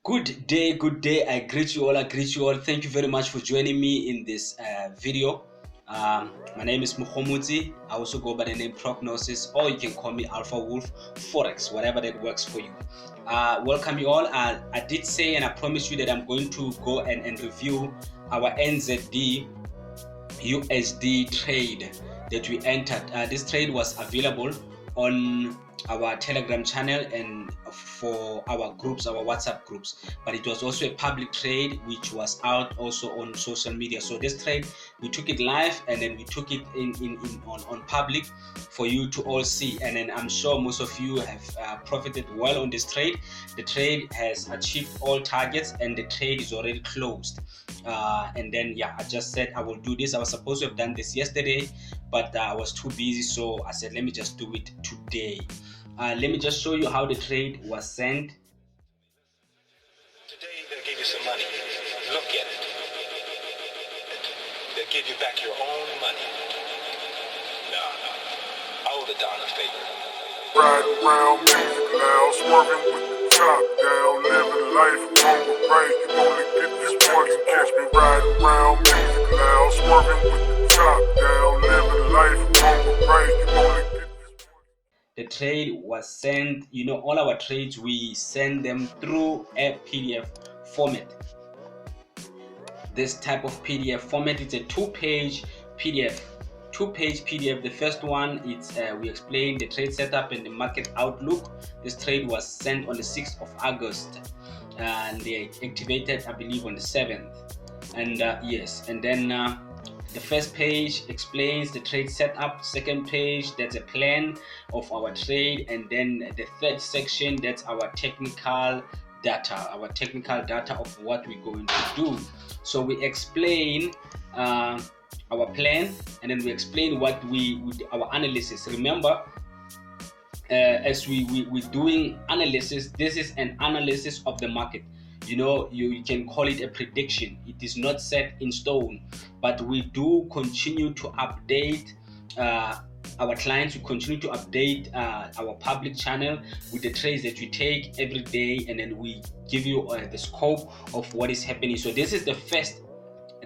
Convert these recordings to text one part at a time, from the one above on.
Good day. I greet you all. Thank you very much for joining me in this video. My name is Mukhomudzi. I also go by the name Prognosis, or you can call me Alpha Wolf Forex, whatever that works for you. Welcome you all. I did say and I promised you that I'm going to go and review our NZDUSD trade that we entered. This trade was available on our Telegram channel and for our groups, our WhatsApp groups, but it was also a public trade which was out also on social media. So this trade, we took it live and then we took it on public for you to all see, and then I'm sure most of you have profited well on this trade. The trade has achieved all targets and the trade is already closed. And then I just said I will do this. I was supposed to have done this yesterday, but I was too busy, so I said let me just do it today. Let me just show you how the trade was sent. Today they'll give you some money. Look at it. They'll give you back your own money. No. Hold it down a favor. Riding around music loud, swerving with the top down, living life on the right. You only get this once, catch me riding around music loud, swerving with the top down, living life on the right. You only get this once. The trade was sent, all our trades, we send them through a PDF format. This type of PDF format, it's a two-page PDF. The first one, it's we explain the trade setup and the market outlook. This trade was sent on the 6th of August and they activated, I believe, on the 7th. And yes, and then the first page explains the trade setup. Second page, that's a plan of our trade, and then the third section, that's our technical data of what we're going to do. So we explain our plan, and then we explain what our analysis. Remember, as we're doing analysis, this is an analysis of the market. You can call it a prediction. It is not set in stone, but we do continue to update our clients. We continue to update our public channel with the trades that we take every day, and then we give you the scope of what is happening. So this is the first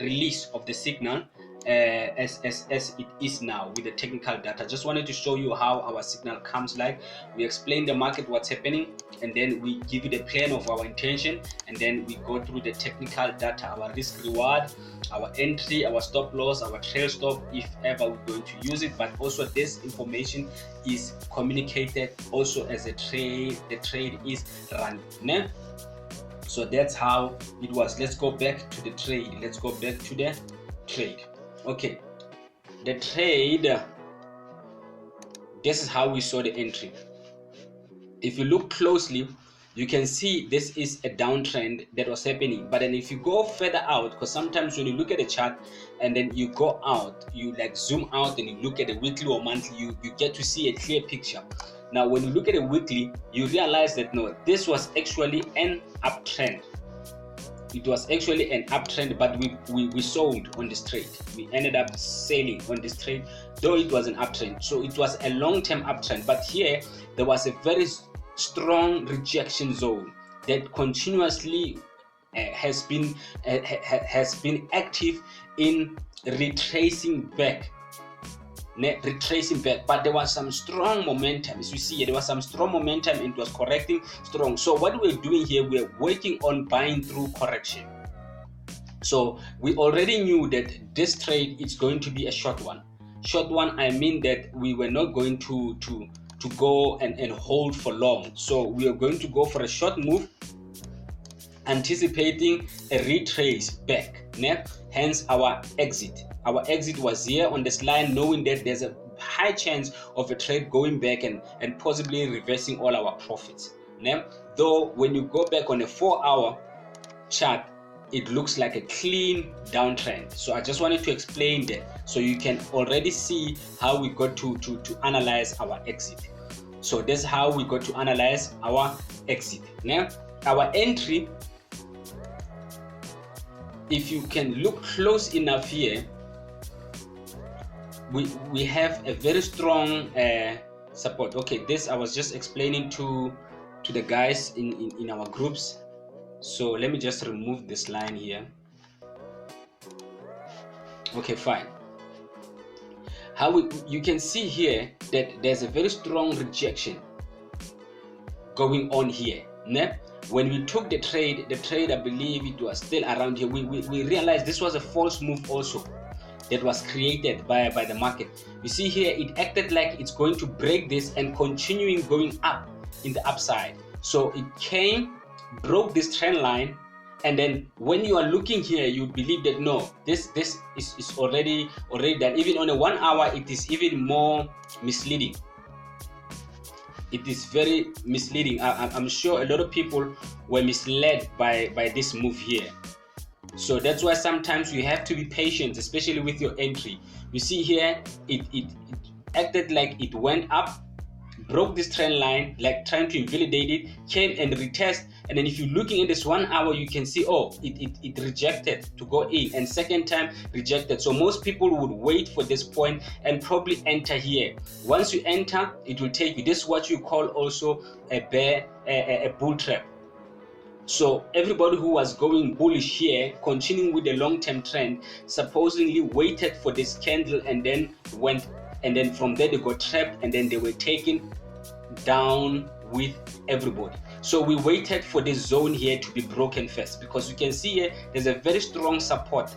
release of the signal as it is now with the technical data. Just wanted to show you how our signal comes like. We explain the market, what's happening, and then we give you the plan of our intention, and then we go through the technical data, our risk reward, our entry, our stop loss, our trail stop if ever we're going to use it. But also this information is communicated also as a trade. The trade is run. So that's how it was. Let's go back to the trade. Okay, the trade, this is how we saw the entry. If you look closely, you can see this is a downtrend that was happening. But then if you go further out, because sometimes when you look at a chart and then you go out, you like zoom out and you look at a weekly or monthly, you get to see a clear picture. Now when you look at a weekly, you realize that no, this was actually an uptrend. It was actually an uptrend, but we sold on this trade. We ended up selling on this trade, though it was an uptrend. So it was a long-term uptrend, but here there was a very strong rejection zone that continuously has been active in retracing back. But there was some strong momentum. As you see, there was some strong momentum and it was correcting strong. So what we're doing here, we're working on buying through correction. So we already knew that this trade is going to be a short one. I mean that we were not going to go and hold for long. So we are going to go for a short move, anticipating a retrace back. Hence our exit. Our exit was here on this line, knowing that there's a high chance of a trade going back and possibly reversing all our profits. Though when you go back on a 4-hour chart, it looks like a clean downtrend. So I just wanted to explain that so you can already see how we got to analyze our exit. So that's how we got to analyze our exit. Our entry, if you can look close enough here, we have a very strong support. Okay, this I was just explaining to the guys in our groups. So let me just remove this line here. Okay, fine. You can see here that there's a very strong rejection going on here. Ne? When we took the trade, I believe it was still around here. We realized this was a false move also that was created by the market. You see here, it acted like it's going to break this and continuing going up in the upside. So it came, broke this trend line, and then when you are looking here, you believe that no, this is already done. Even on a 1 hour, it is even more misleading. It is very misleading. I'm sure a lot of people were misled by this move here. So that's why sometimes you have to be patient, especially with your entry. You see here, it acted like it went up, broke this trend line, like trying to invalidate it, came and retest. And then if you're looking at this 1 hour, you can see, oh, it rejected to go in, and second time rejected. So most people would wait for this point and probably enter here. Once you enter, it will take you. This is what you call also a bull trap. So everybody who was going bullish here, continuing with the long-term trend, supposedly waited for this candle and then went, and then from there they got trapped, and then they were taken down with everybody. So we waited for this zone here to be broken first, because you can see here there's a very strong support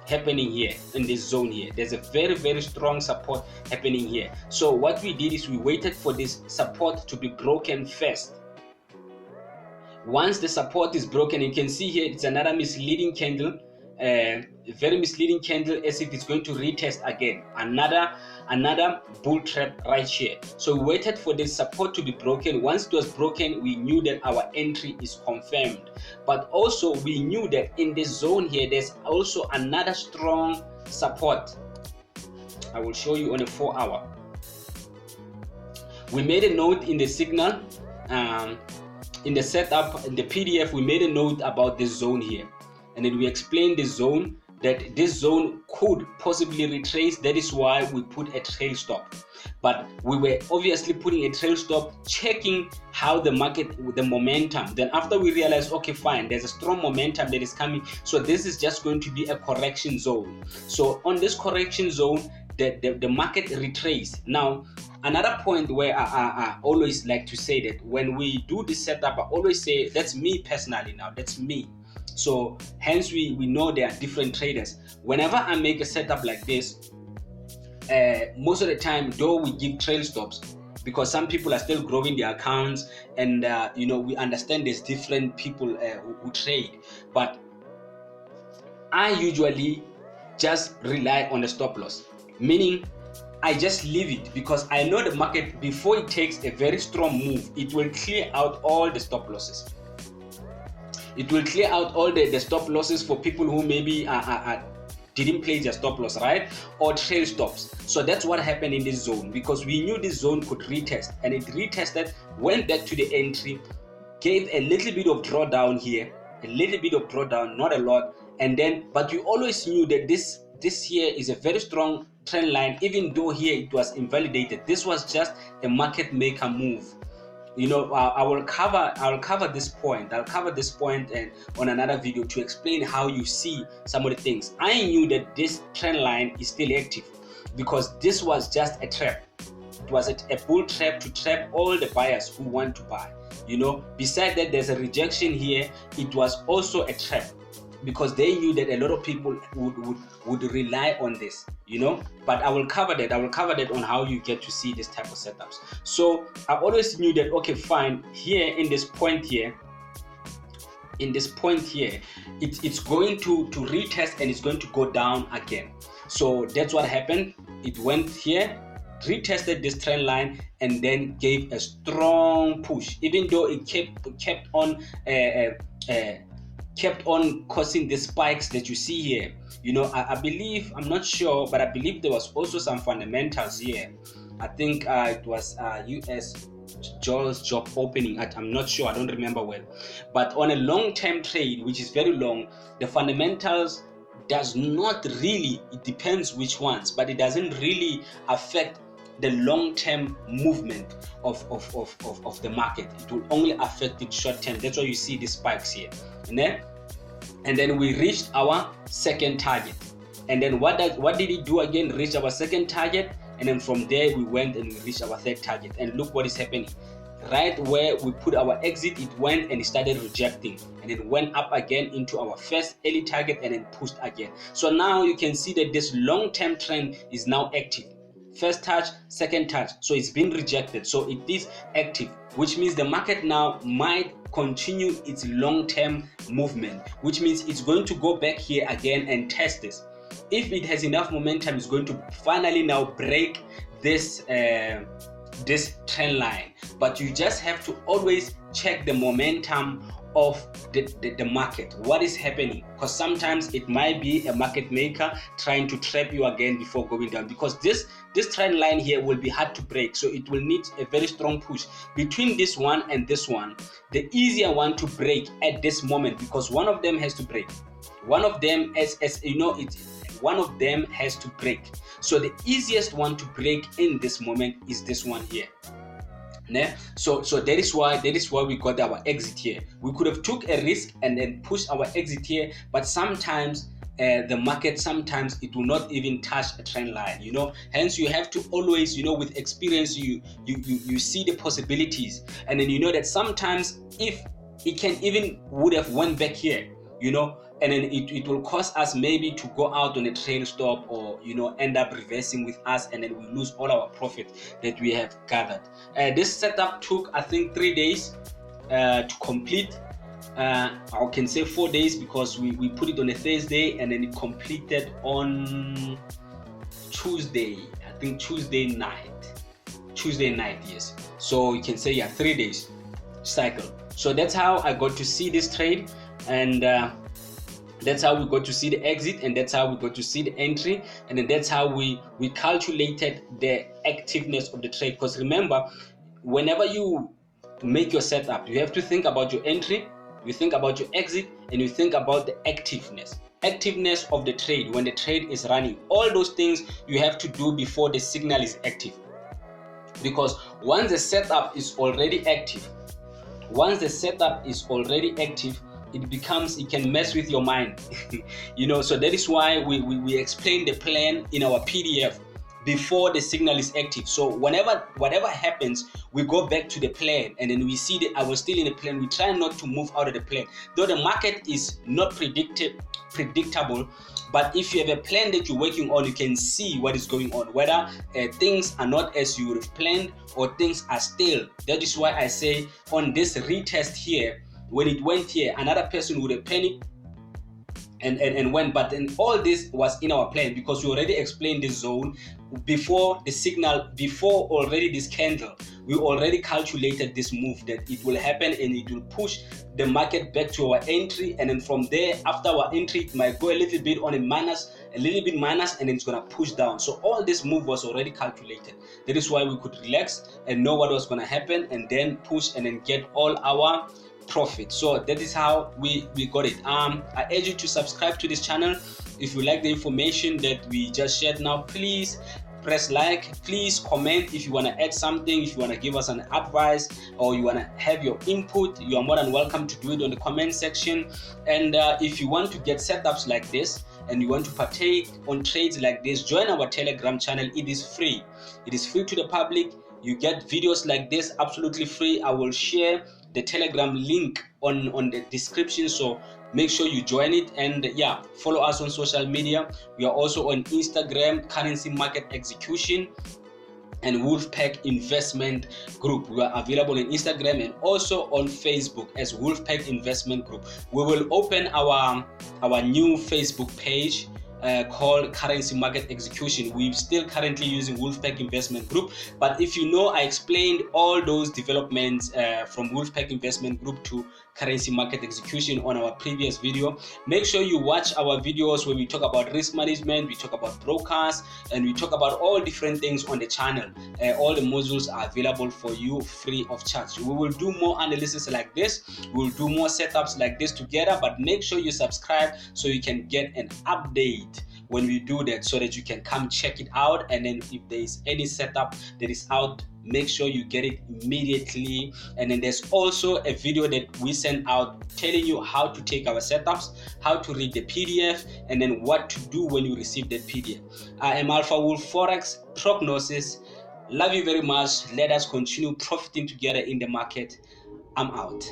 happening here in this zone here. There's a very strong support happening here. So what we did is we waited for this support to be broken first. Once the support is broken, you can see here it's another misleading candle, very misleading candle, as if it's going to retest again. Another bull trap right here. So we waited for the support to be broken. Once it was broken, we knew that our entry is confirmed. But also we knew that in this zone here, there's also another strong support. I will show you on a 4 hour. We made a note in the signal, in the setup, in the PDF, we made a note about this zone here. And then we explained the zone, that this zone could possibly retrace. That is why we put a trail stop. But we were obviously putting a trail stop, checking how the market, the momentum. Then after we realized, okay, fine, there's a strong momentum that is coming. So this is just going to be a correction zone. So on this correction zone, the market retraced. Now, another point where I always like to say that when we do this setup, I always say, that's me personally now, that's me. So hence we know there are different traders. Whenever I make a setup like this, most of the time, though we give trail stops, because some people are still growing their accounts, and we understand there's different people who trade, but I usually just rely on the stop loss, meaning I just leave it, because I know the market, before it takes a very strong move, it will clear out all the stop losses. It will clear out all the stop losses for people who maybe didn't place their stop loss, right? Or trail stops. So that's what happened in this zone, because we knew this zone could retest, and it retested, went back to the entry, gave a little bit of drawdown here, a little bit of drawdown, not a lot, and then, but we always knew that this here is a very strong trend line. Even though here it was invalidated, this was just a market maker move. I will cover this point. I'll cover this point and on another video to explain how you see some of the things. I knew that this trend line is still active, because this was just a trap. It was a bull trap to trap all the buyers who want to buy. Besides that, there's a rejection here. It was also a trap, because they knew that a lot of people would rely on this, but I will cover that on how you get to see this type of setups. So I always knew that, okay, fine, here in this point here, it's going to retest, and it's going to go down again. So that's what happened. It went here, retested this trend line, and then gave a strong push, even though it kept on causing the spikes that you see here. I believe, I'm not sure, but I believe there was also some fundamentals here. I think it was US Joel's job opening. I'm not sure, I don't remember well. But on a long-term trade, which is very long, the fundamentals does not really, it depends which ones, but it doesn't really affect the long-term movement of the market. It will only affect it short-term. That's why you see the spikes here. And then we reached our second target. And then what did it do again? Reach our second target, and then from there we went and we reached our third target. And look what is happening. Right where we put our exit, it went and it started rejecting, and it went up again into our first early target and then pushed again. So now you can see that this long-term trend is now active. First touch, second touch, so it's been rejected, so it is active, which means the market now might continue its long-term movement, which means it's going to go back here again and test this. If it has enough momentum, it's going to finally now break this trend line. But you just have to always check the momentum of the market, what is happening, because sometimes it might be a market maker trying to trap you again before going down, because this trend line here will be hard to break, so it will need a very strong push between this one and this one. The easier one to break at this moment, because one of them has to break, one of them one of them has to break. So the easiest one to break in this moment is this one here. So that is why we got our exit here. We could have took a risk and then push our exit here, but sometimes the market, sometimes it will not even touch a trend line, hence you have to always, with experience, you see the possibilities, and then you know that sometimes if it can even would have went back here, and then it will cause us maybe to go out on a trail stop, or end up reversing with us, and then we lose all our profit that we have gathered. This setup took, I think, 3 days to complete. I can say 4 days, because we put it on a Thursday and then it completed on Tuesday. I think Tuesday night, yes. So you can say 3 days cycle. So that's how I got to see this trade, and that's how we got to see the exit, and that's how we got to see the entry, and then that's how we calculated the activeness of the trade. Because remember, whenever you make your setup, you have to think about your entry, you think about your exit, and you think about the activeness of the trade when the trade is running. All those things you have to do before the signal is active, because once the setup is already active, it can mess with your mind. So that is why we explain the plan in our PDF before the signal is active. So whatever happens, we go back to the plan, and then we see I was still in the plan. We try not to move out of the plan, though the market is not predictable. But if you have a plan that you're working on, you can see what is going on, whether things are not as you would have planned or things are stale. That is why I say on this retest here, when it went here, another person would have panicked and went, but then all this was in our plan, because we already explained this zone before the signal, before already this candle. We already calculated this move, that it will happen and it will push the market back to our entry, and then from there, after our entry, it might go a little bit minus, and then it's gonna push down. So all this move was already calculated. That is why we could relax and know what was gonna happen, and then push and then get all our profit. So that is how we got it. I urge you to subscribe to this channel. If you like the information that we just shared now, please press like, please comment if you want to add something, if you want to give us an advice, or you want to have your input. You are more than welcome to do it on the comment section. And if you want to get setups like this and you want to partake on trades like this, join our Telegram channel. It is free to the public. You get videos like this absolutely free. I will share the Telegram link on the description, so make sure you join it. And follow us on social media. We are also on Instagram, Currency Market Execution, and Wolfpack Investment Group. We are available on Instagram and also on Facebook as Wolfpack Investment Group. We will open our new Facebook page called Currency Market Execution. We're still currently using Wolfpack Investment Group, but if you know, I explained all those developments from Wolfpack Investment Group to Currency Market Execution on our previous video. Make sure you watch our videos where we talk about risk management, we talk about brokers, and we talk about all different things on the channel. All the modules are available for you free of charge. We will do more analysis like this, we'll do more setups like this together, but make sure you subscribe so you can get an update when we do that, so that you can come check it out. And then if there is any setup that is out, make sure you get it immediately. And then there's also a video that we send out telling you how to take our setups, how to read the PDF, and then what to do when you receive that PDF. I am Alpha Wolf Forex Prognosis. Love you very much. Let us continue profiting together in the market. I'm out.